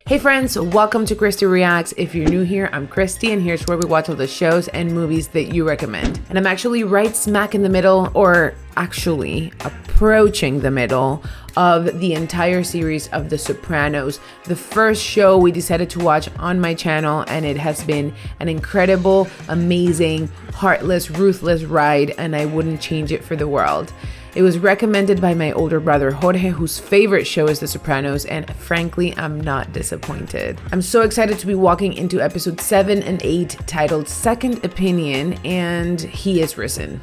Hey friends, welcome to Christy Reacts. If you're new here, I'm Christy, and here's where we watch all the shows and movies that you recommend. And I'm actually right smack in the middle, or actually approaching the middle of the entire series of The Sopranos, the first show we decided to watch on my channel, and it has been an incredible, amazing, heartless, ruthless ride, and I wouldn't change it for the world. It was recommended by my older brother Jorge, whose favorite show is The Sopranos, and frankly, I'm not disappointed. I'm so excited to be walking into episode 7 and 8 titled Second Opinion, and he is risen.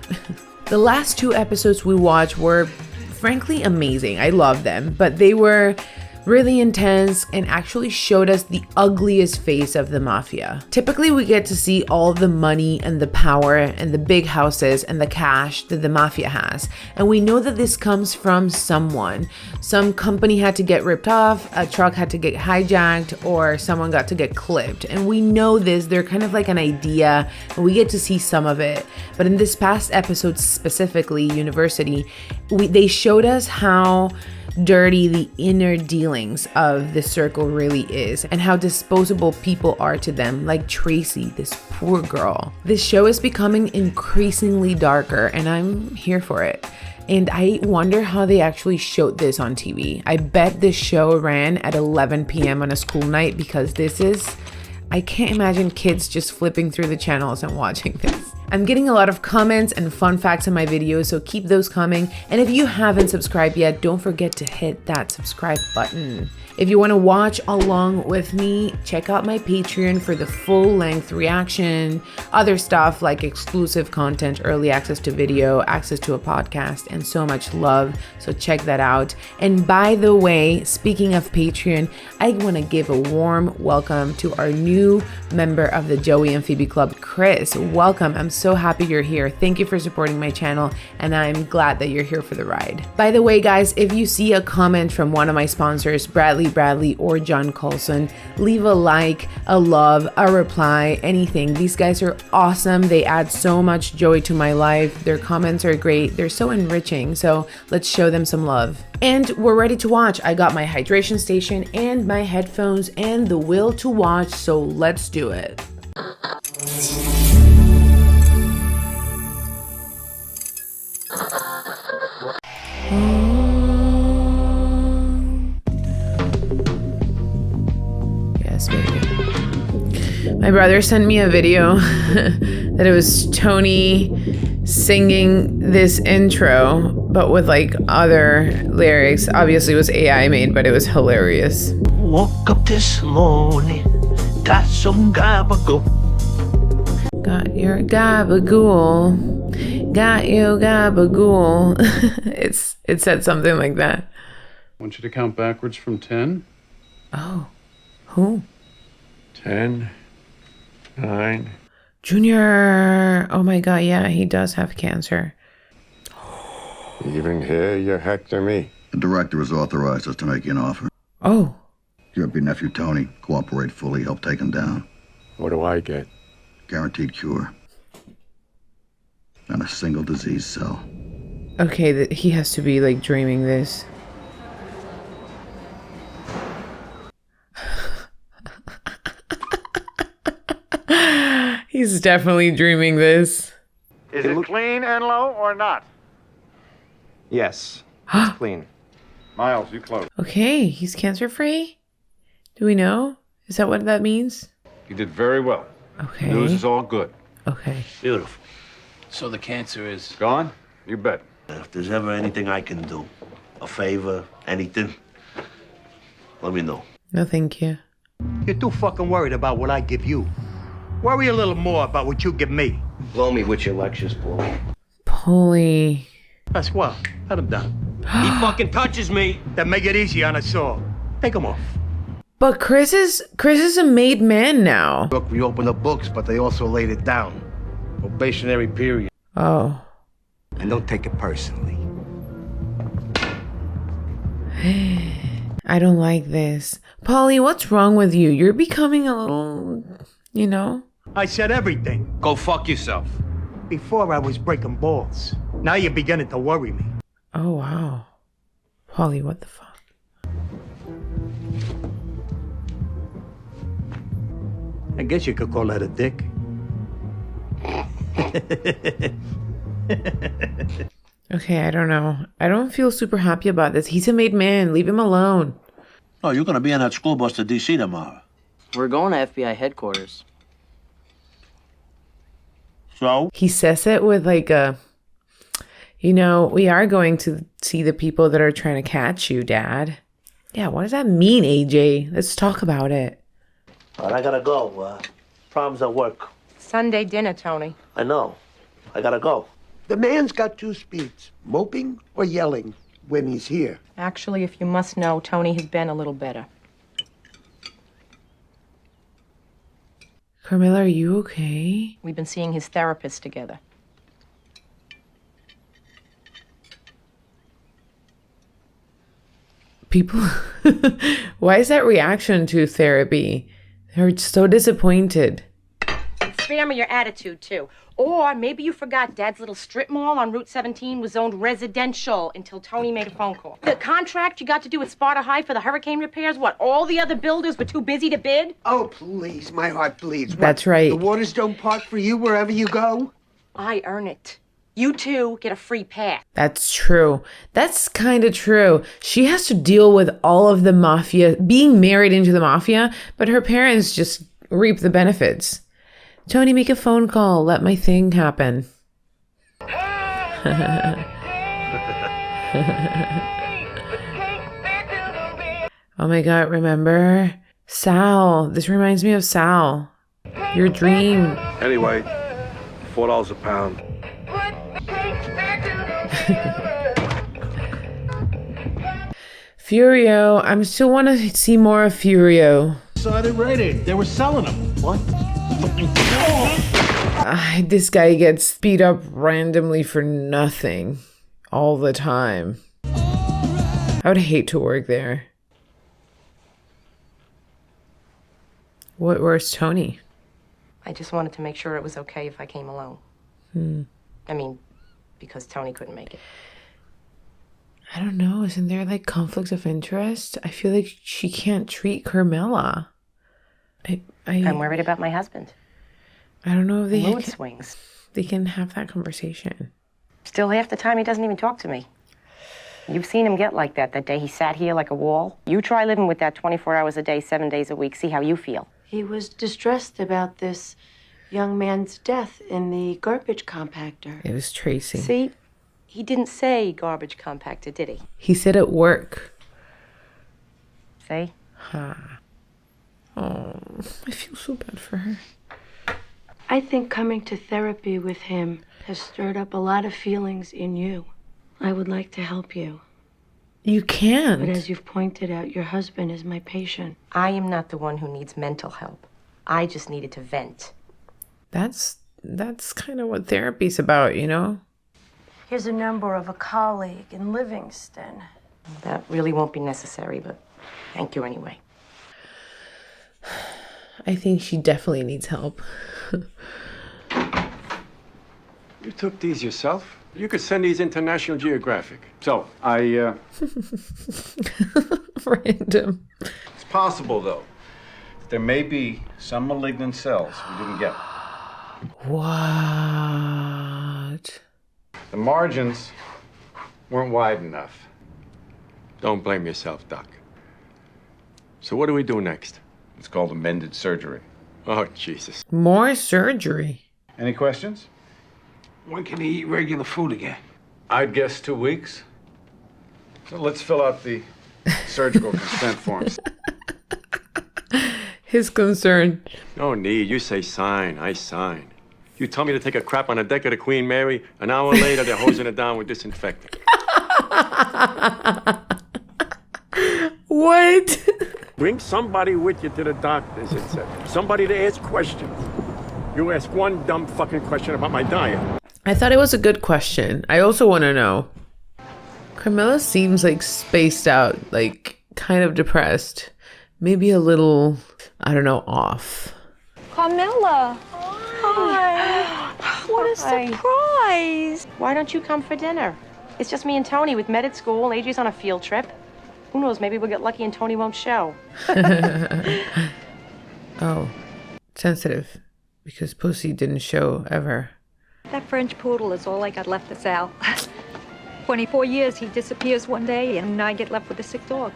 The last two episodes we watched were frankly amazing. I love them, but they were really intense and actually showed us the ugliest face of the mafia. Typically, we get to see all the money and the power and the big houses and the cash that the mafia has. And we know that this comes from someone. Some company had to get ripped off, a truck had to get hijacked, or someone got to get clipped. And we know this, they're kind of like an idea, and we get to see some of it. But in this past episode, specifically University, they showed us how dirty the inner dealings of the circle really is, and how disposable people are to them, like Tracy, this poor girl. This show is becoming increasingly darker, and I'm here for it. And I wonder how they actually showed this on TV. I bet this show ran at 11 p.m. on a school night, because I can't imagine kids just flipping through the channels and watching this. I'm getting a lot of comments and fun facts in my videos, so keep those coming. And if you haven't subscribed yet, don't forget to hit that subscribe button. If you want to watch along with me, check out my Patreon for the full-length reaction, other stuff like exclusive content, early access to video, access to a podcast, and so much love. So check that out. And by the way, speaking of Patreon, I want to give a warm welcome to our new member of the Joey and Phoebe Club, Chris. Welcome. I'm so happy you're here. Thank you for supporting my channel, and I'm glad that you're here for the ride. By the way, guys, if you see a comment from one of my sponsors, Bradley, or John Colson, leave a like, a love, a reply, anything. These guys are awesome. They add so much joy to my life. Their comments are great. They're so enriching. So let's show them some love. And we're ready to watch. I got my hydration station and my headphones and the will to watch. So let's do it. My brother sent me a video that it was Tony singing this intro, but with like other lyrics. Obviously it was AI made, but it was hilarious. Woke up this morning, got some gaba-GO. Got your gaba-GO. Got your gaba-GO. It said something like that. I want you to count backwards from 10. Oh, who? 10, 9. Junior. Oh my God, yeah, he does have cancer. Even here, you hector me. The director has authorized us to make you an offer. Oh. You have your nephew Tony cooperate fully, help take him down. What do I get? Guaranteed cure. Not a single disease cell. Okay, he has to be like dreaming this. He's definitely dreaming this. Is it clean and low or not? Yes, it's clean. Miles, you close. Okay, he's cancer free? Do we know? Is that what that means? You did very well. Okay. News is all good. Okay. Beautiful. So the cancer is Gone? You bet. If there's ever anything I can do, a favor, anything, let me know. No, thank you. You're too fucking worried about what I give you. Worry a little more about what you give me. Blow me with your lectures, boy. Polly. That's what. Let him down. He fucking touches me. Then make it easy on us all. Take him off. But Chris is a made man now. Look, we opened the books, but they also laid it down. Probationary period. Oh. And don't take it personally. I don't like this. Polly, what's wrong with you? You're becoming a little, you know? I said everything. Go fuck yourself. Before I was breaking balls. Now you're beginning to worry me. Oh, wow. Polly, what the fuck? I guess you could call that a dick. Okay, I don't know. I don't feel super happy about this. He's a made man. Leave him alone. Oh, you're gonna be on that school bus to D.C. tomorrow. We're going to FBI headquarters. So? He says it with like a, you know, we are going to see the people that are trying to catch you, Dad. Yeah, what does that mean, AJ? Let's talk about it. All right, I gotta go. Problems at work. Sunday dinner, Tony. I know. I gotta go. The man's got two speeds, moping or yelling when he's here. Actually, if you must know, Tony has been a little better. Carmela, are you okay? We've been seeing his therapist together. People, why is that reaction to therapy? They're so disappointed. Spare me your attitude, too. Or maybe you forgot Dad's little strip mall on Route 17 was zoned residential until Tony made a phone call. The contract you got to do with Sparta High for the hurricane repairs, what, all the other builders were too busy to bid? Oh, please, my heart bleeds. What, That's right. The waters don't part for you wherever you go? I earn it. You two get a free pass. That's true. That's kind of true. She has to deal with all of the mafia, being married into the mafia, but her parents just reap the benefits. Tony, make a phone call. Let my thing happen. Oh my God, remember? Sal. This reminds me of Sal. Your dream. Anyway, $4 a pound. Furio. I still want to see more of Furio. Saw it rated. They were selling them. What? This guy gets beat up randomly for nothing all the time. I would hate to work there. Where's Tony? I just wanted to make sure it was okay if I came alone. I mean, because Tony couldn't make it. I don't know. Isn't there like conflicts of interest? I feel like she can't treat Carmela. I'm worried about my husband. I don't know if Mood swings. they can have that conversation. Still, half the time he doesn't even talk to me. You've seen him get like that day he sat here like a wall. You try living with that 24 hours a day, 7 days a week. See how you feel. He was distressed about this young man's death in the garbage compactor. It was Tracy. See, he didn't say garbage compactor, did he? He said at work. See? Oh, I feel so bad for her. I think coming to therapy with him has stirred up a lot of feelings in you. I would like to help you. You can't. But as you've pointed out, your husband is my patient. I am not the one who needs mental help. I just needed to vent. That's kind of what therapy's about, you know? Here's a number of a colleague in Livingston. That really won't be necessary, but thank you anyway. I think she definitely needs help. You took these yourself? You could send these into National Geographic. So, I, Random. It's possible, though, that there may be some malignant cells we didn't get. What? The margins weren't wide enough. Don't blame yourself, Doc. So what do we do next? It's called amended surgery. Oh, Jesus. More surgery. Any questions? When can he eat regular food again? I'd guess 2 weeks. So let's fill out the surgical consent forms. His concern. No need. You say sign. I sign. You tell me to take a crap on the deck of the Queen Mary. An hour later, they're hosing it down with disinfectant. What? Bring somebody with you to the doctors, it said. Somebody to ask questions. You ask one dumb fucking question about my diet. I thought it was a good question. I also want to know. Carmela seems like spaced out, like kind of depressed. Maybe a little, I don't know, off. Carmela! Hi! What a surprise! Why don't you come for dinner? It's just me and Tony with med at school. AJ's on a field trip. Who knows, maybe we'll get lucky and Tony won't show. Oh. sensitive because pussy didn't show ever. That French poodle is all I got left to Sal. 24 years, he disappears one day, and I get left with a sick dog.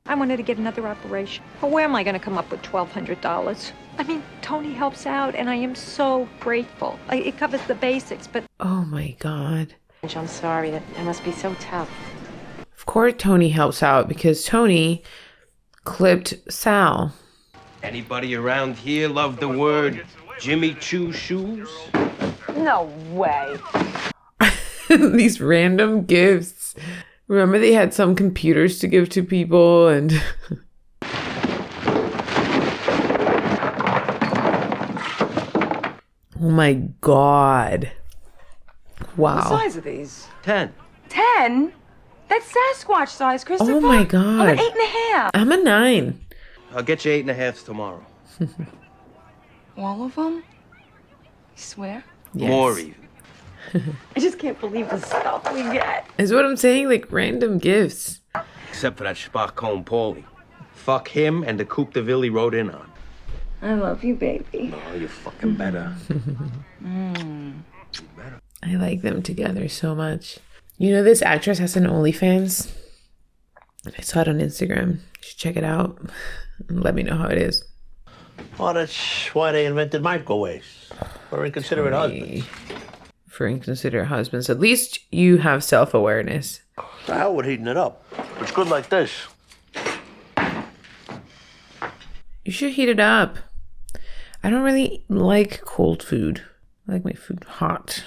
I wanted to get another operation. But where am I going to come up with $1,200? I mean, Tony helps out, and I am so grateful. It covers the basics, but... Oh my God. I'm sorry, that must be so tough. Of course Tony helps out because Tony clipped Sal. Anybody around here love the word Jimmy Choo shoes? No way. These random gifts. Remember they had some computers to give to people and... Oh my God. Wow. What size are these? 10. 10? That's Sasquatch size, Christopher. Oh my God. I'm an 8.5. I'm a 9. I'll get you 8.5 tomorrow. All of them? You swear? Yes. More even. I just can't believe the stuff we get. Is what I'm saying, like random gifts. Except for that Sparkcone Paulie. Fuck him and the Coupe de Ville he rode in on. I love you, baby. Oh, you fucking better. I like them together so much. You know, this actress has an OnlyFans. I saw it on Instagram. You should check it out. Let me know how it is. Well, that's why they invented microwaves. For inconsiderate husbands. For inconsiderate husbands. At least you have self-awareness. The hell with heating it up. It's good like this. You should heat it up. I don't really like cold food. I like my food hot.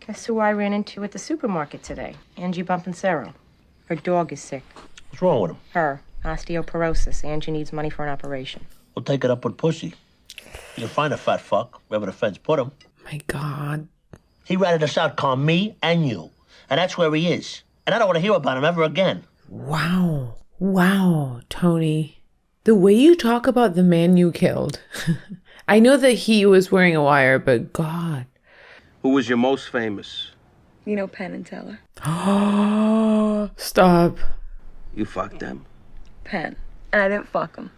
Guess who I ran into at the supermarket today? Angie Bumpancero. Her dog is sick. What's wrong with him? Her. Osteoporosis. Angie needs money for an operation. We'll take it up with pussy. You'll find a fat fuck wherever the feds put him. My God. He ratted us out, calm me and you. And that's where he is. And I don't want to hear about him ever again. Wow. Wow, Tony. The way you talk about the man you killed. I know that he was wearing a wire, but God. Who was your most famous? You know Penn and Teller. Oh, stop. You fucked them. Penn. And I didn't fuck him.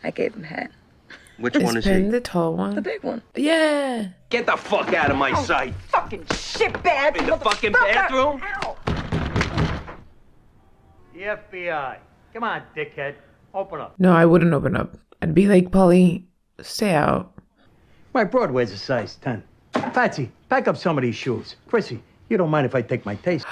I gave him head. Which one is Penn he? the tall one? The big one. Yeah. Get the fuck out of my sight. Fucking shitbag. In the fucking bathroom? Ow. The FBI. Come on, dickhead. Open up. No, I wouldn't open up. I'd be like, Polly, stay out. My Broadway's a size 10. Patsy, pack up some of these shoes. Chrissy, you don't mind if I take my taste?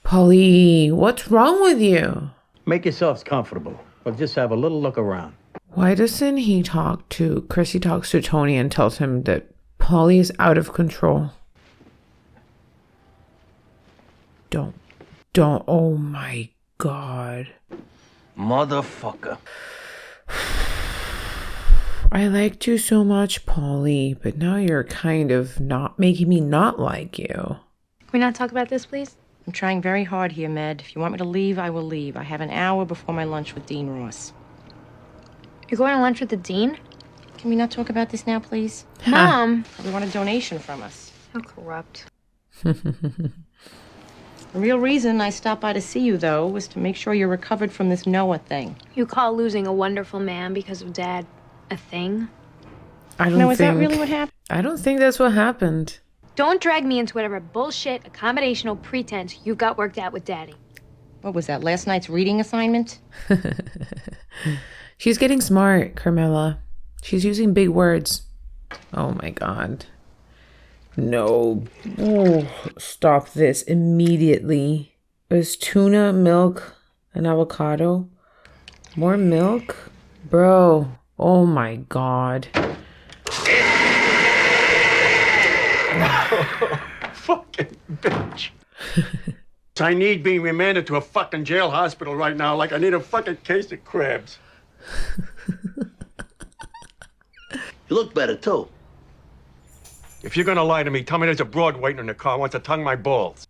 Polly, what's wrong with you? Make yourselves comfortable. We'll just have a little look around. Why doesn't he talk to, Chrissy talks to Tony and tells him that Polly is out of control? Don't, oh my God. Motherfucker. I liked you so much, Polly, but now you're kind of not making me not like you. Can we not talk about this, please? I'm trying very hard here, Med. If you want me to leave, I will leave. I have an hour before my lunch with Dean Ross. You're going to lunch with the dean? Can we not talk about this now, please? Mom! They want a donation from us. How corrupt. The real reason I stopped by to see you, though, was to make sure you're recovered from this Noah thing. You call losing a wonderful man because of Dad a thing? I don't No, think... is that really what happened? I don't think that's what happened. Don't drag me into whatever bullshit, accommodational pretense you got worked out with Daddy. What was that, last night's reading assignment? She's getting smart, Carmela. She's using big words. Oh my God. No. Oh, stop this immediately. There's tuna, milk, and avocado. More milk? Bro. Oh my God. Fucking bitch. I need being remanded to a fucking jail hospital right now like I need a fucking case of crabs. You look better, too. If you're gonna lie to me, tell me there's a broad waiting in the car who wants to tongue my balls.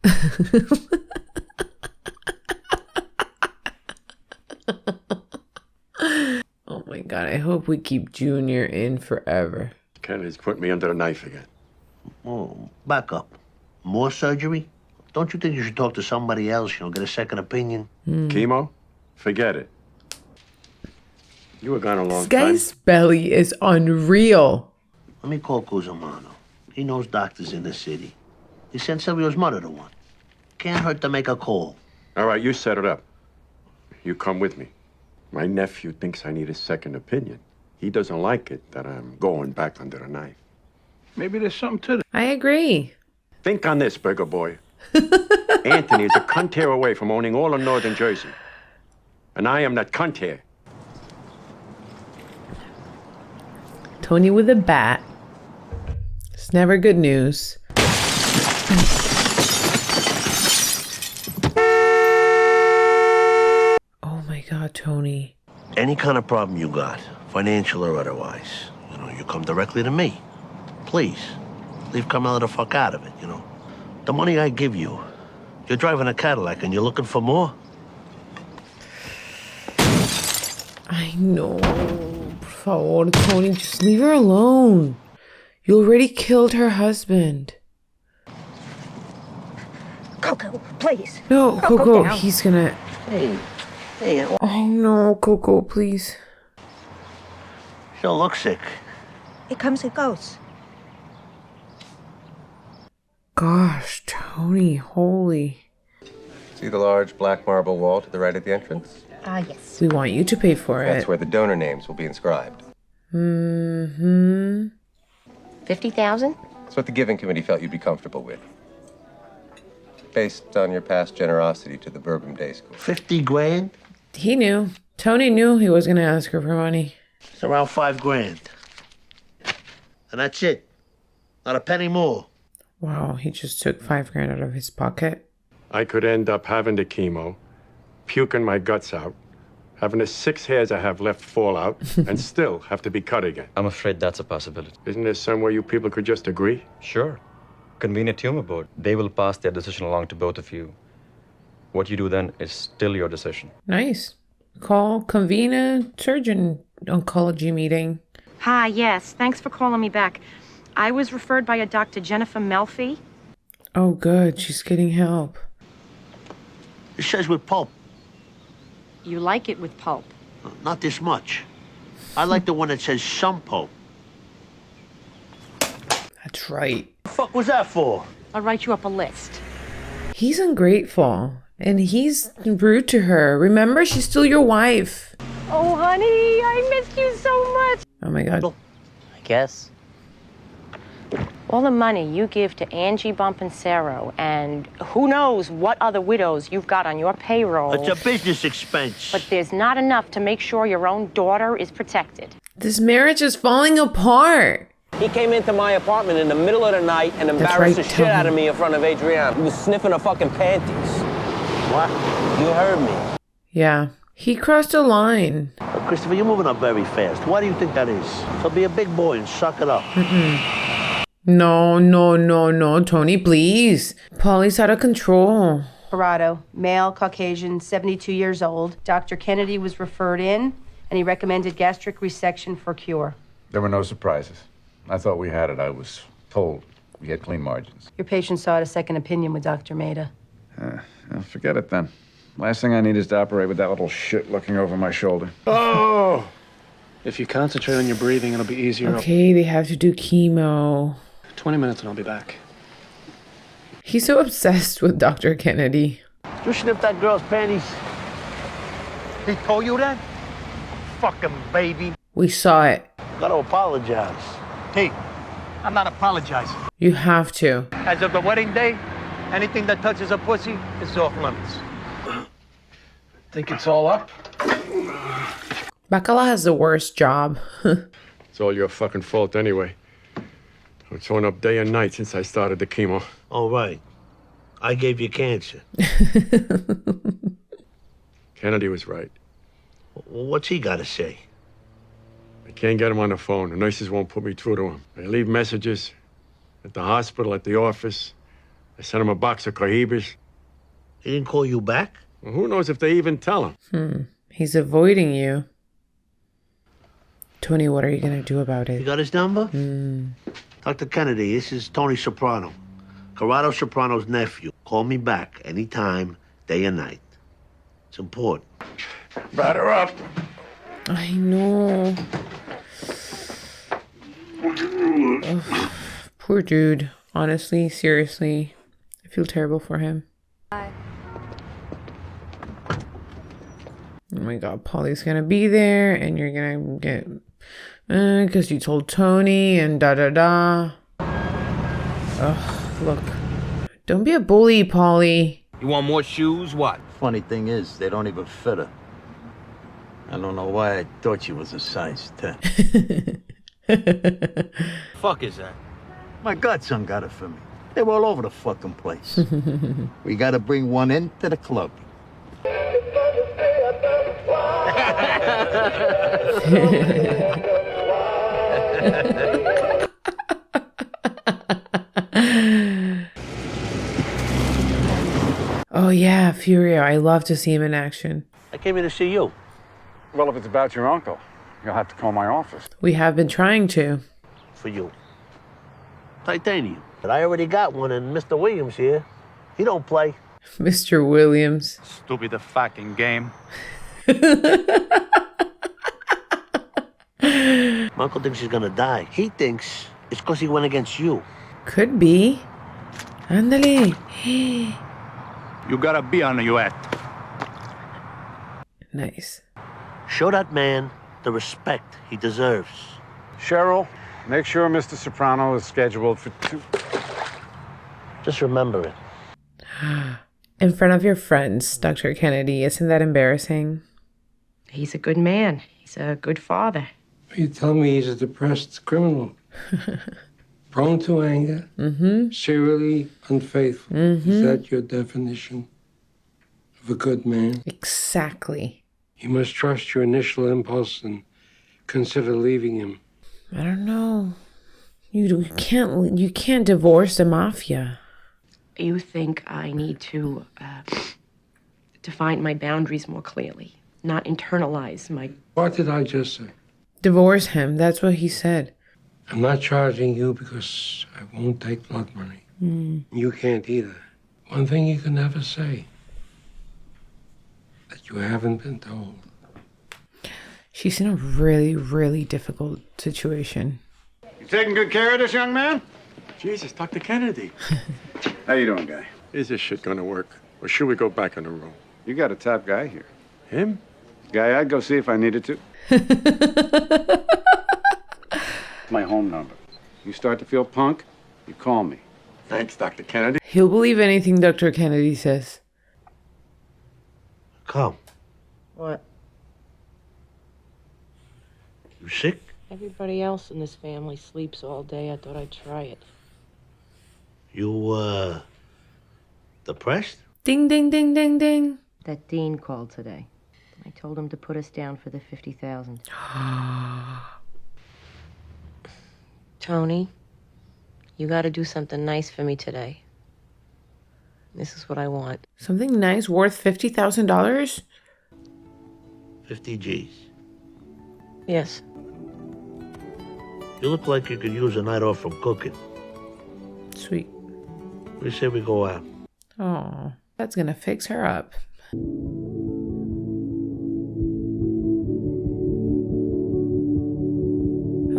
Oh my God, I hope we keep Junior in forever. Kennedy's put me under the knife again. Oh, back up. More surgery? Don't you think you should talk to somebody else, get a second opinion? Chemo? Forget it. You were gone a long This guy's belly is unreal. Let me call Cusimano. He knows doctors in the city. He sent Silvio's mother to one. Can't hurt to make a call. All right, you set it up. You come with me. My nephew thinks I need a second opinion. He doesn't like it that I'm going back under the knife. Maybe there's something to that. I agree. Think on this, bigger boy. Anthony is a cunt hair away from owning all of northern Jersey. And I am that cunt hair. Tony with a bat. It's never good news. Oh my God, Tony. Any kind of problem you got, financial or otherwise, you come directly to me. Please, leave Carmela the fuck out of it, The money I give you, you're driving a Cadillac and you're looking for more? I know. Por favor, Tony, just leave her alone. You already killed her husband. Coco, please. No, Coco, Coco, down. he's gonna... Hey. I know, Coco, please. She don't look sick. It comes and goes. Gosh, Tony, holy. See the large black marble wall to the right of the entrance? Yes. We want you to pay for That's it. where the donor names will be inscribed. Mm-hmm. 50,000? That's what the giving committee felt you'd be comfortable with. Based on your past generosity to the Bourbon Day School. 50 grand? He knew. Tony knew he was gonna ask her for money. It's around 5 grand. And that's it. Not a penny more. Wow, he just took 5 grand out of his pocket. I could end up having the chemo, puking my guts out, having the 6 hairs I have left fall out, and still have to be cut again. I'm afraid that's a possibility. Isn't there somewhere you people could just agree? Sure. Convene a tumor board. They will pass their decision along to both of you. What you do then is still your decision. Nice. Convene a surgeon oncology meeting. Hi, yes. Thanks for calling me back. I was referred by a Dr. Jennifer Melfi. Oh, good. She's getting help. It says with pulp. You like it with pulp. Not this much. I like the one that says some pulp. That's right. The fuck was that for? I'll write you up a list. He's ungrateful. And he's rude to her. Remember, she's still your wife. Oh, honey, I missed you so much. Oh my God. I guess. All the money you give to Angie Bompancero and who knows what other widows you've got on your payroll. It's a business expense. But there's not enough to make sure your own daughter is protected. This marriage is falling apart. He came into my apartment in the middle of the night and embarrassed the shit out of me in front of Adrienne. He was sniffing her fucking panties. What? You heard me. Yeah. He crossed a line. Christopher, you're moving up very fast. Why do you think that is? So be a big boy and suck it up. No, Tony, please. Polly's out of control. Corrado, male, Caucasian, 72 years old. Dr. Kennedy was referred in, and he recommended gastric resection for cure. There were no surprises. I thought we had it. I was told we had clean margins. Your patient sought a second opinion with Dr. Maida. Forget it then. Last thing I need is to operate with that little shit looking over my shoulder. Oh! If you concentrate on your breathing, it'll be easier. Okay, they have to do chemo. 20 minutes and I'll be back. He's so obsessed with Dr. Kennedy. You sniffed that girl's panties. He told you that? Fucking baby. We saw it. Gotta apologize. Hey, I'm not apologizing. You have to. As of the wedding day, anything that touches a pussy is off limits. Think it's all up? Bacala has the worst job. It's all your fucking fault anyway. It's on up day and night since I started the chemo. All right. I gave you cancer. Kennedy was right. What's he got to say? I can't get him on the phone. The nurses won't put me through to him. I leave messages at the hospital, at the office. I send him a box of Cohibas. He didn't call you back? Well, who knows if they even tell him? He's avoiding you. Tony, what are you going to do about it? You got his number? Dr. Kennedy, this is Tony Soprano. Corrado Soprano's nephew. Call me back anytime, day or night. It's important. Batter up. I know. Ugh, poor dude. Honestly, seriously. I feel terrible for him. Bye. Oh my god, Polly's gonna be there and you're gonna get... because you told Tony and da-da-da. Ugh, look. Don't be a bully, Polly. You want more shoes? What? Funny thing is, they don't even fit her. I don't know why I thought she was a size 10. Fuck is that? My godson got it for me. They were all over the fucking place. We gotta bring one into the club. Oh yeah, Furio. I love to see him in action. I came here to see you. Well, if it's about your uncle, you'll have to call my office. We have been trying to. For you. Titanium. But I already got one, and Mr. Williams here, he don't play. Mr. Williams. Stupid fucking game. My uncle thinks he's gonna die. He thinks it's because he went against you. Could be. Ándale. You gotta be on your act. Nice. Show that man the respect he deserves. Cheryl, make sure Mr. Soprano is scheduled for 2. Just remember it. In front of your friends, Dr. Kennedy. Isn't that embarrassing? He's a good man. He's a good father. You tell me he's a depressed criminal. Prone to anger, serially unfaithful. Is that your definition of a good man? Exactly. You must trust your initial impulse and consider leaving him. I don't know. You can't divorce the mafia. You think I need to define my boundaries more clearly, not internalize my... What did I just say? Divorce him. That's what he said. I'm not charging you because I won't take blood money. You can't either. One thing you can never say that you haven't been told. She's in a really, really difficult situation. You taking good care of this young man? Jesus, Dr. Kennedy. How you doing, guy? Is this shit gonna work? Or should we go back in the room? You got a top guy here. Him? Guy I'd go see if I needed to. My home number. You start to feel punk, you call me. Thanks, Dr. Kennedy. He'll believe anything Dr. Kennedy says. Come. What? You sick? Everybody else in this family sleeps all day. I thought I'd try it. You, depressed? Ding, ding, ding, ding, ding. That Dean called today. I told him to put us down for the $50,000. Tony, you got to do something nice for me today. This is what I want. Something nice worth $50,000? 50 G's. Yes. You look like you could use a night off from cooking. Sweet. What do you say we go out? Oh, that's gonna fix her up.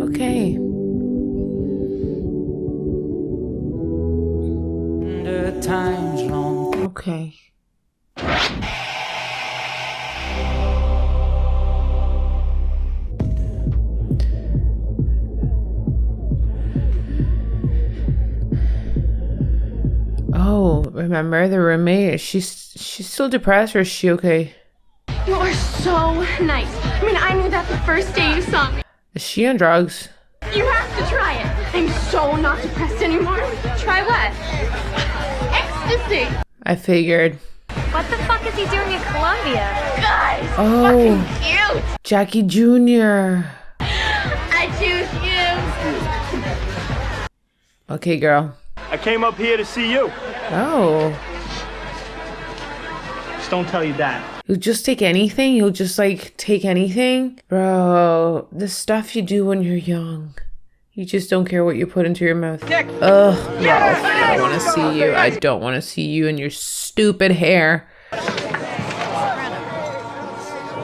Okay. Okay. Oh, remember the roommate? She's still depressed, or is she okay? You are so nice. I mean, I knew that the first day you saw me. Is she on drugs? You have to try it. I'm so not depressed anymore. Try what? Ecstasy. I figured. What the fuck is he doing in Colombia? Guys, Oh, fucking cute. Jackie Jr. I choose you. Okay, girl. I came up here to see you. Oh. Just don't tell your dad. You'll just take anything? You'll just, like, take anything? Bro, the stuff you do when you're young. You just don't care what you put into your mouth. Ugh, Ralph, I don't want to see you. I don't want to see you and your stupid hair.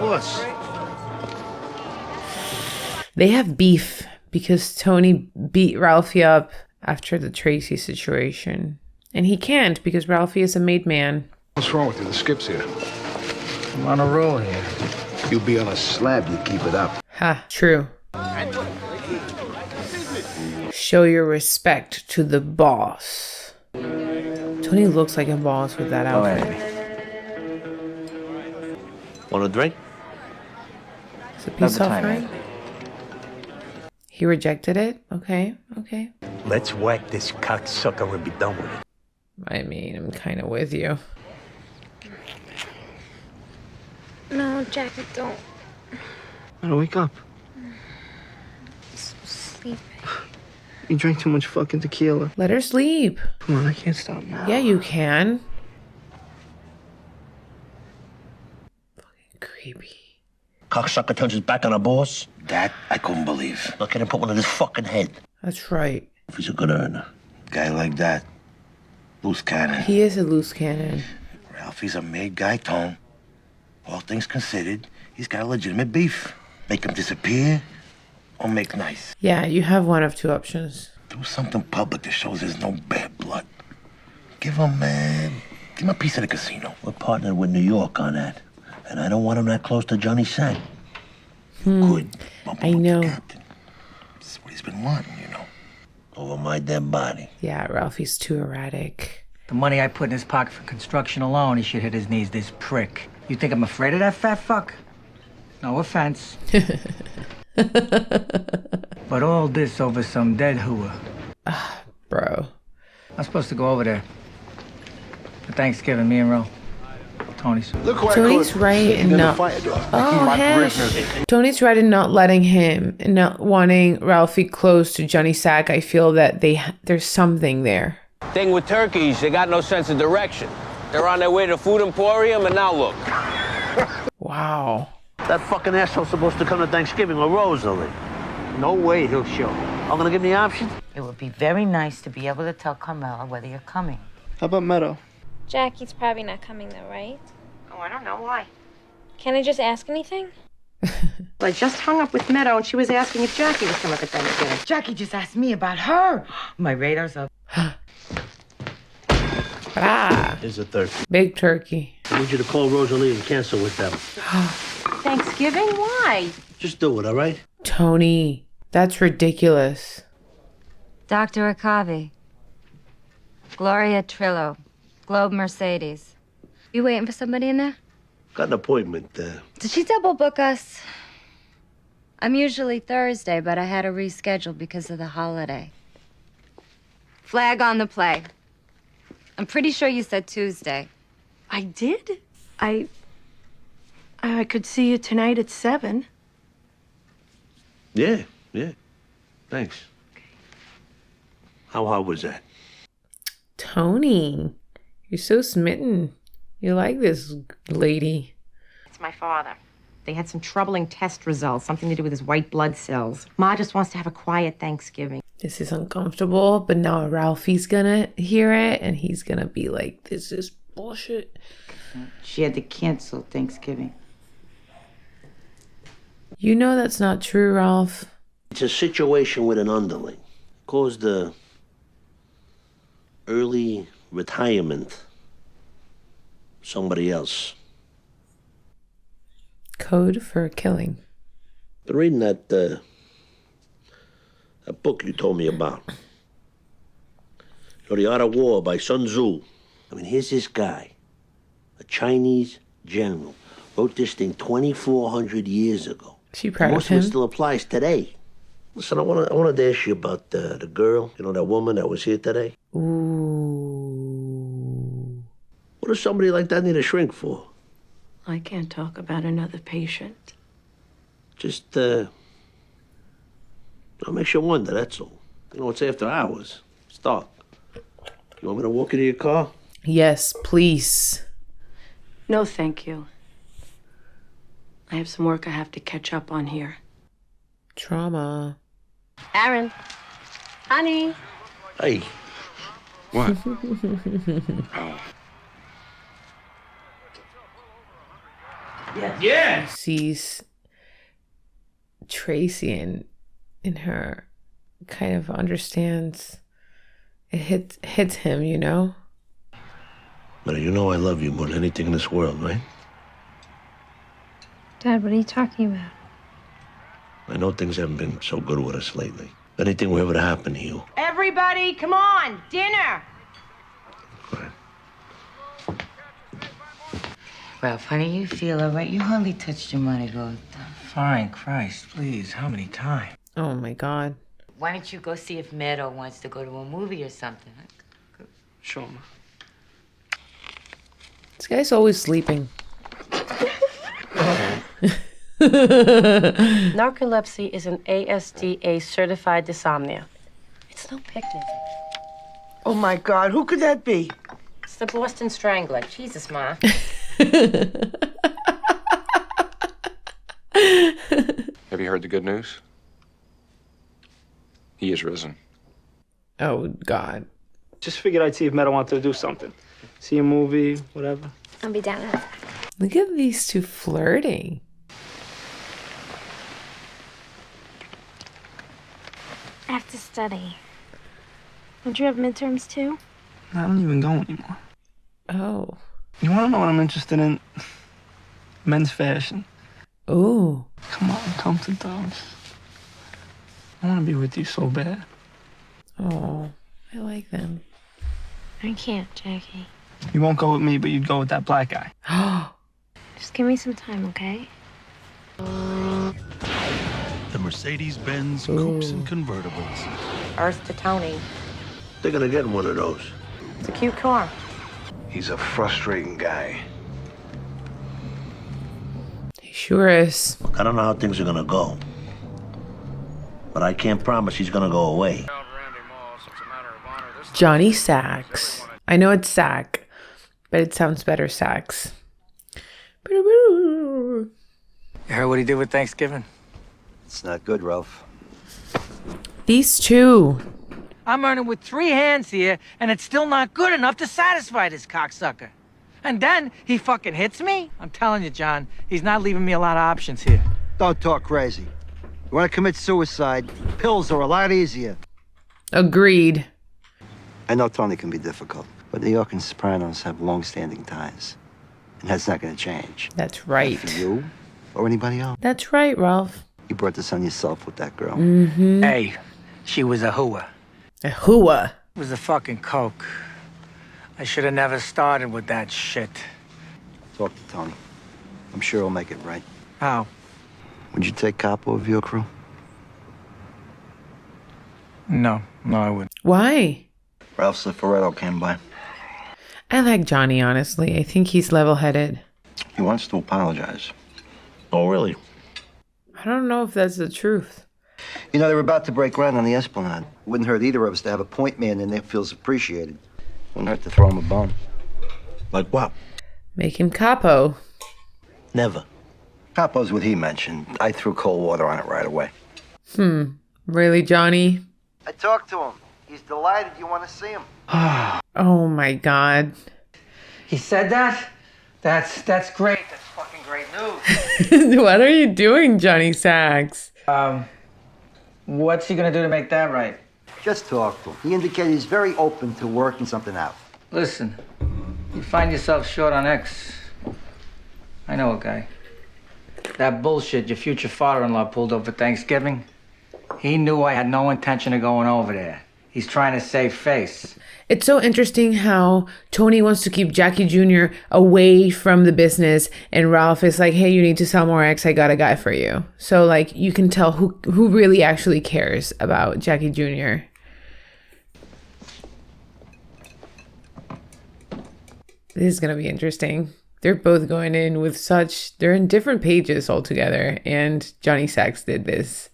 Boss, They have beef because Tony beat Ralphie up after the Tracy situation. And he can't because Ralphie is a made man. What's wrong with you? The skip's here. I'm on a roll here. You'll be on a slab, you keep it up. Ha, true. Show your respect to the boss. Tony looks like a boss with that outfit. Want a drink? Is a peace offering? He rejected it? Okay, okay. Let's whack this cocksucker and be done with it. I mean, I'm kind of with you. No, Jackie, don't. Gotta wake up. I'm so sleepy. You drank too much fucking tequila. Let her sleep. Come on, I can't stop now. Yeah, you can. Fucking creepy. Cocksucker turns his back on our boss? That I couldn't believe. Look at him put one in his fucking head. That's right. If he's a good earner. Guy like that. Loose cannon. He is a loose cannon. Ralphie's a made guy, Tone. All things considered, he's got a legitimate beef. Make him disappear or make nice. Yeah, you have one of two options. Do something public that shows there's no bad blood. Give him a piece of the casino. We're partnered with New York on that. And I don't want him that close to Johnny Sack. Good. I know. That's what he's been wanting, you know. Over my dead body. Yeah, Ralphie's too erratic. The money I put in his pocket for construction alone, he should hit his knees, this prick. You think I'm afraid of that fat fuck? No offense. But all this over some dead hooah. Bro. I'm supposed to go over there for Thanksgiving, me and Ro. Tony's. Tony's right in not. Oh, heck. Tony's right in not letting him, and not wanting Ralphie close to Johnny Sack. I feel that there's something there. Thing with turkeys, they got no sense of direction. They're on their way to the food emporium, and now look. Wow. That fucking asshole's supposed to come to Thanksgiving with Rosalie. No way he'll show. I'm gonna give him the option. It would be very nice to be able to tell Carmela whether you're coming. How about Meadow? Jackie's probably not coming though, right? Oh, I don't know why. Can I just ask anything? I just hung up with Meadow, and she was asking if Jackie was coming for Thanksgiving. Jackie just asked me about her. My radar's up. Here's a turkey. Big turkey. I need you to call Rosalie and cancel with them. Thanksgiving? Why? Just do it, all right? Tony, that's ridiculous. Dr. Akavi. Gloria Trillo. Globe Mercedes. You waiting for somebody in there? Got an appointment. Did she double book us? I'm usually Thursday, but I had to reschedule because of the holiday. Flag on the play. I'm pretty sure you said Tuesday. I did? I could see you tonight at 7. Yeah. Thanks. How hard was that? Tony, you're so smitten. You like this lady. It's my father. They had some troubling test results, something to do with his white blood cells. Ma just wants to have a quiet Thanksgiving. This is uncomfortable, but now Ralphie's gonna hear it and he's gonna be like, this is bullshit. She had to cancel Thanksgiving. You know that's not true, Ralph. It's a situation with an underling. Caused the early retirement. Somebody else. Code for killing. Been reading that book you told me about. The Art of War by Sun Tzu. I mean, here's this guy, a Chinese general, wrote this thing 2,400 years ago. She proud Most of him. of it still applies today. Listen, I wanted to ask you about the girl, that woman that was here today. Ooh. What does somebody like that need a shrink for? I can't talk about another patient. Just, it makes you wonder, that's all. It's after hours. It's dark. You want me to walk you to your car? Yes, please. No, thank you. I have some work I have to catch up on here. Trauma. Aaron. Honey. Hey. What? Yeah. Sees Tracy in her kind of understands. It hits him, you know? But you know I love you more than anything in this world, right? Dad, what are you talking about? I know things haven't been so good with us lately. If anything were ever to happen to you, Everybody, come on, dinner. Ralph, honey, you feel all right? You hardly touched your money, go. Fine, Christ, please. How many times? Oh my God. Why don't you go see if Meadow wants to go to a movie or something? Sure, Ma. This guy's always sleeping. Narcolepsy is an ASDA certified dysomnia. It's no picnic. Oh my God, who could that be? It's the Boston Strangler. Jesus, Ma. Have you heard the good news? He is risen. Oh, God. Just figured I'd see if Meadow wanted to do something. See a movie, whatever. I'll be down with that. Look at these two flirting. I have to study. Don't you have midterms too? I don't even go anymore. Oh. You want to know what I'm interested in? Men's fashion. Oh. Come on, come to Dom's. I want to be with you so bad. Oh, I like them. I can't, Jackie. You won't go with me, but you'd go with that black guy. Just give me some time, okay? The Mercedes-Benz coupes and convertibles. Earth to Tony. they're gonna get one of those. It's a cute car. He's a frustrating guy. He sure is. I don't know how things are gonna go, but I can't promise he's gonna go away. Johnny Sacks. I know it's Sack, but it sounds better Sacks. You heard what he did with Thanksgiving? It's not good, Ralph. These two. I'm earning with 3 hands here, and it's still not good enough to satisfy this cocksucker. And then he fucking hits me? I'm telling you, John, he's not leaving me a lot of options here. Don't talk crazy. You want to commit suicide, pills are a lot easier. Agreed. I know Tony can be difficult, but New York and Sopranos have long-standing ties. And that's not going to change. That's right. Not for you or anybody else. That's right, Ralph. You brought this on yourself with that girl. Mm-hmm. Hey, she was a hooah. A hooah? It was a fucking coke. I should have never started with that shit. Talk to Tony. I'm sure he'll make it right. How? Would you take Capo of your crew? No, I wouldn't. Why? Ralph Cifaretto came by. I like Johnny, honestly. I think he's level-headed. He wants to apologize. Oh, really? I don't know if that's the truth. You know, they were about to break ground on the Esplanade. Wouldn't hurt either of us to have a point man in there who feels appreciated. Wouldn't hurt to throw him a bone. Like what? Make him capo. Never. Capo's what he mentioned. I threw cold water on it right away. Really, Johnny? I talked to him. He's delighted you want to see him. Oh my God. He said that? That's great. That's fucking great news. What are you doing, Johnny Sacks? What's he gonna do to make that right? Just talk to him. He indicated he's very open to working something out. Listen, you find yourself short on X. I know a guy. That bullshit your future father-in-law pulled over Thanksgiving, he knew I had no intention of going over there. He's trying to save face. It's so interesting how Tony wants to keep Jackie Jr. away from the business, and Ralph is like, hey, you need to sell more X. I got a guy for you. So, like, you can tell who really actually cares about Jackie Jr. This is going to be interesting. They're both going in with they're in different pages altogether, and Johnny Sacks did this.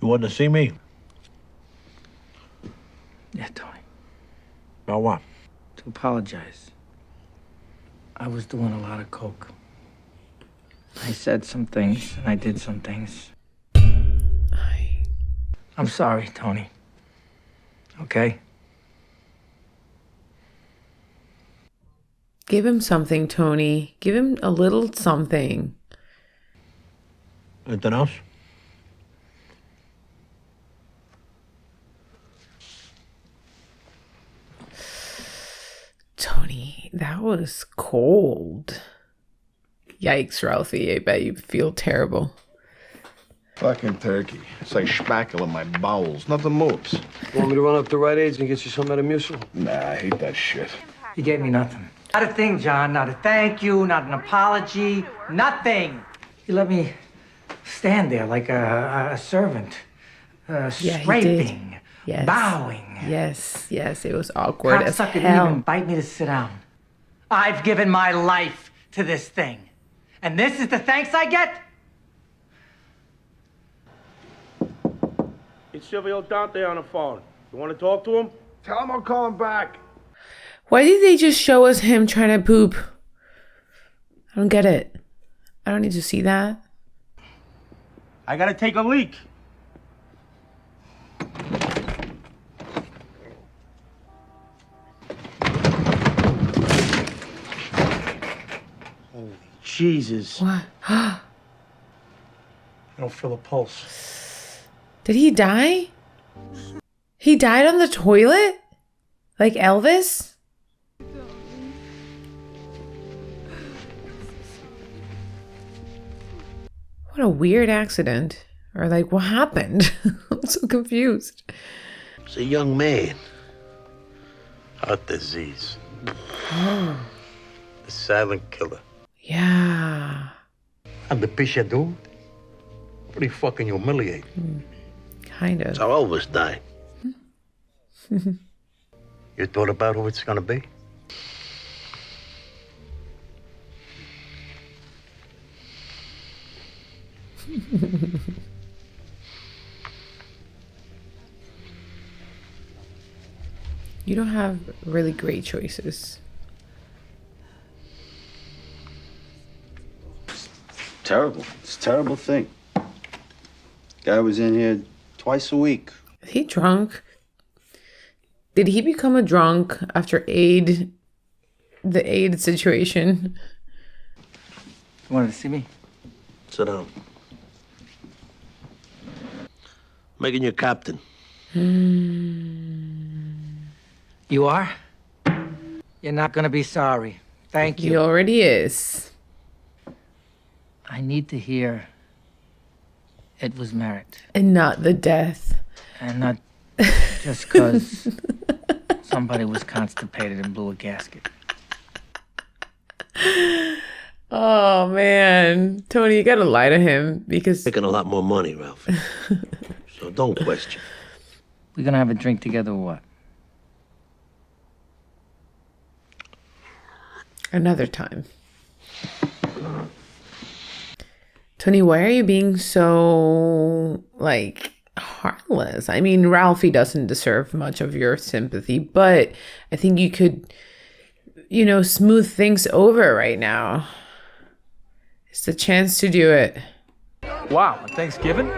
You want to see me? Yeah, Tony. About what? To apologize. I was doing a lot of coke. I said some things, and I did some things. I'm sorry, Tony. Okay? Give him something, Tony. Give him a little something. Anything else? Tony, that was cold. Yikes, Ralphie. I bet you feel terrible. Fucking turkey. It's like spackle in my bowels. Nothing moves. Want me to run up to Rite Aid's and get you some Metamucil? Nah, I hate that shit. He gave me nothing. Not a thing, John. Not a thank you, not an apology, nothing. He let me stand there like a servant, scraping, yes. bowing. Yes, it was awkward as Cocksucker didn't hell. even invite me to sit down. I've given my life to this thing. And this is the thanks I get? It's Silvio Dante on the phone. You want to talk to him? Tell him I'll call him back. Why did they just show us him trying to poop? I don't get it. I don't need to see that. I gotta take a leak. Holy Jesus. What? I don't feel a pulse. Did he die? He died on the toilet? Like Elvis? What a weird accident. Or like, what happened? I'm so confused. It's a young man. Heart disease. Oh. The silent killer. Yeah. I'm the piece of dude. Pretty fucking humiliating. Kind of. That's how Elvis died. You thought about who it's gonna be? You don't have really great choices. Terrible. It's a terrible thing. Guy was in here twice a week. Is he drunk? Did he become a drunk after the aid situation? You wanted to see me? Sit down. Making you captain. You are? You're not gonna be sorry. Thank you. He already is. I need to hear it was merit. And not the death. And not just because somebody was constipated and blew a gasket. Oh, man. Tony, you gotta lie to him because... Making a lot more money, Ralph. So don't question. We gonna have a drink together or what? Another time. Tony, why are you being so, like, heartless? I mean, Ralphie doesn't deserve much of your sympathy, but I think you could, smooth things over right now. It's the chance to do it. Wow, Thanksgiving?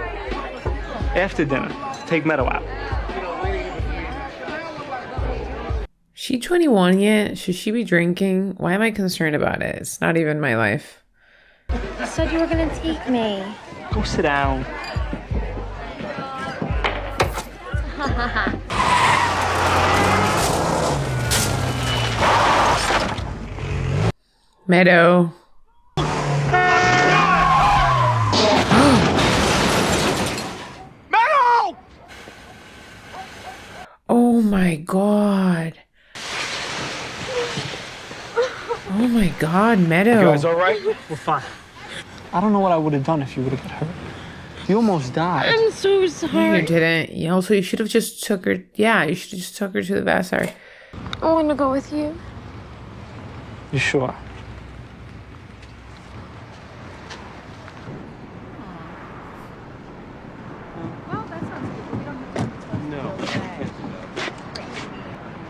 After dinner, take Meadow out. She 21 yet? Should she be drinking? Why am I concerned about it? It's not even my life. You said you were gonna take me. Go sit down. Meadow. Meadow! Oh my god. Oh my god, Meadow. You guys all right? We're fine. I don't know what I would have done if you would have got hurt. You almost died. I'm so No, sorry. you didn't. You should have just took her. Yeah, you should have just took her to the Vassar. I want to go with you. You sure?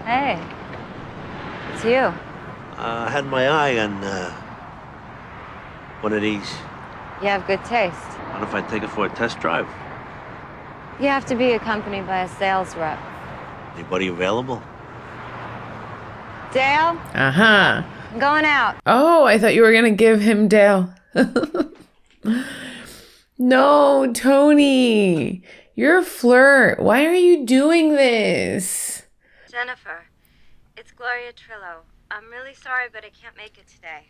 Hey, it's you. I had my eye on one of these. You have good taste. What if I take it for a test drive? You have to be accompanied by a sales rep. Anybody available? Dale? Uh-huh. I'm going out. Oh, I thought you were gonna give him Dale. No, Tony. You're a flirt. Why are you doing this? Jennifer, it's Gloria Trillo. I'm really sorry, but I can't make it today.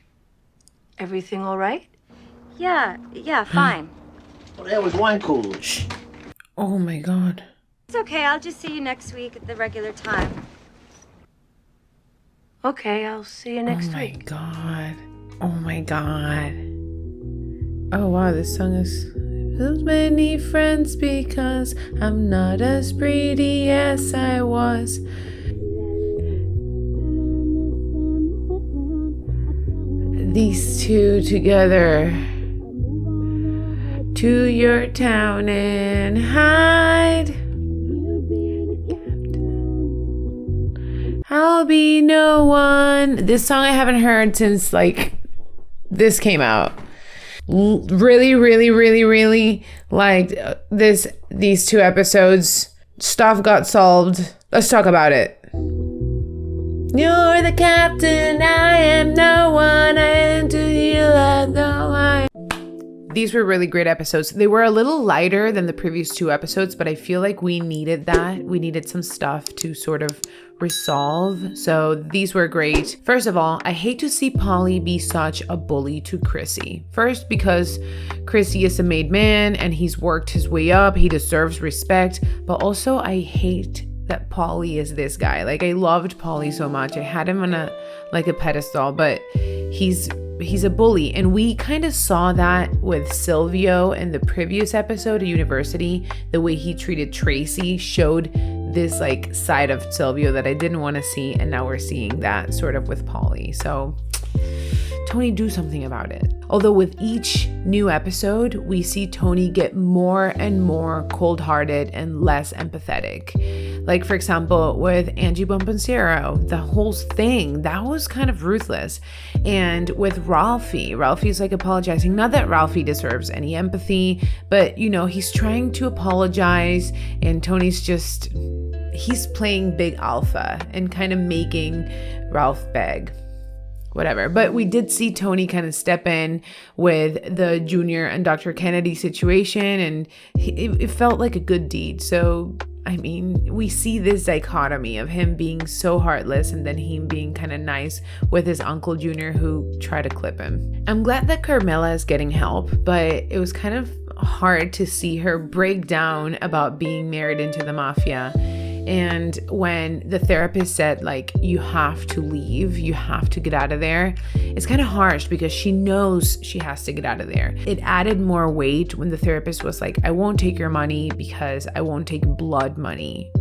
Everything all right? Yeah, fine. Well, there was wine coolers. Oh my God. It's okay. I'll just see you next week at the regular time. Okay, I'll see you next week. Oh my God. Oh my God. Oh wow, this song is so many friends because I'm not as pretty as I was. These two together. To your town and hide. I'll be no one. This song I haven't heard since like this came out. Really liked these two episodes. Stuff got solved. Let's talk about it. You're the captain, I am no one, I am to you like no one. These were really great episodes. They were a little lighter than the previous two episodes, but I feel like we needed that. We needed some stuff to sort of resolve. So these were great. First of all, I hate to see Polly be such a bully to Chrissy. First, because Chrissy is a made man and he's worked his way up. He deserves respect. But also, I hate that Polly is this guy. Like, I loved Polly so much. I had him on a pedestal, but he's a bully. And we kind of saw that with Silvio in the previous episode at university. The way he treated Tracy showed this like side of Silvio that I didn't want to see, and now we're seeing that sort of with Polly. So Tony, do something about it. Although with each new episode, we see Tony get more and more cold-hearted and less empathetic. Like, for example, with Angie Bomponcero, the whole thing, that was kind of ruthless. And with Ralphie's like apologizing. Not that Ralphie deserves any empathy, but you know, he's trying to apologize, and Tony's just, he's playing big alpha and kind of making Ralph beg. Whatever. But we did see Tony kind of step in with the Junior and Dr. Kennedy situation, and it felt like a good deed. So, I mean, we see this dichotomy of him being so heartless and then him being kind of nice with his Uncle Junior who tried to clip him. I'm glad that Carmela is getting help, but it was kind of hard to see her break down about being married into the mafia. And when the therapist said, like, you have to leave, you have to get out of there, it's kind of harsh because she knows she has to get out of there. It added more weight when the therapist was like, I won't take your money because I won't take blood money.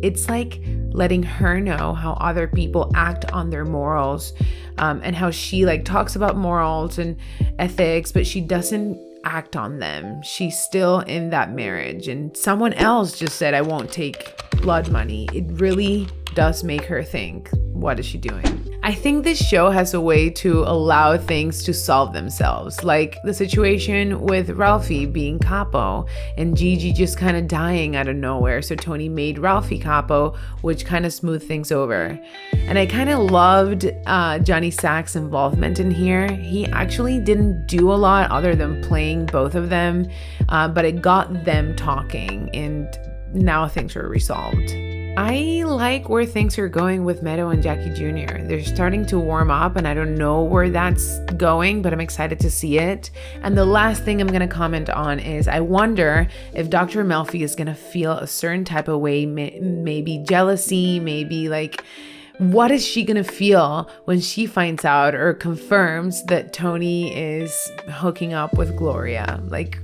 It's like letting her know how other people act on their morals, and how she like talks about morals and ethics, but she doesn't act on them. She's still in that marriage, and someone else just said, I won't take blood money. It really does make her think, what is she doing? I think this show has a way to allow things to solve themselves, like the situation with Ralphie being capo and Gigi just kind of dying out of nowhere. So Tony made Ralphie capo, which kind of smoothed things over. And I kind of loved Johnny Sack's involvement in here. He actually didn't do a lot other than playing both of them, but it got them talking, and now things are resolved. I like where things are going with Meadow and Jackie Jr. They're starting to warm up, and I don't know where that's going, but I'm excited to see it. And the last thing I'm going to comment on is I wonder if Dr. Melfi is going to feel a certain type of way, maybe jealousy, maybe like, what is she going to feel when she finds out or confirms that Tony is hooking up with Gloria? Like,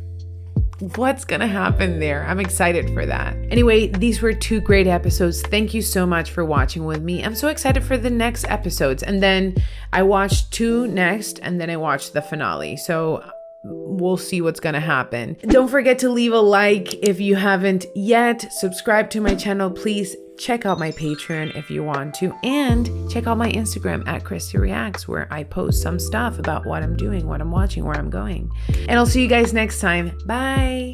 what's gonna happen there? I'm excited for that. Anyway, these were two great episodes. Thank you so much for watching with me. I'm so excited for the next episodes. And then I watched 2 next, and then I watched the finale. So we'll see what's gonna happen. Don't forget to leave a like if you haven't yet. Subscribe to my channel, please. Check out my Patreon if you want to, and check out my Instagram at Christy Reacts, where I post some stuff about what I'm doing, what I'm watching, where I'm going. And I'll see you guys next time. Bye.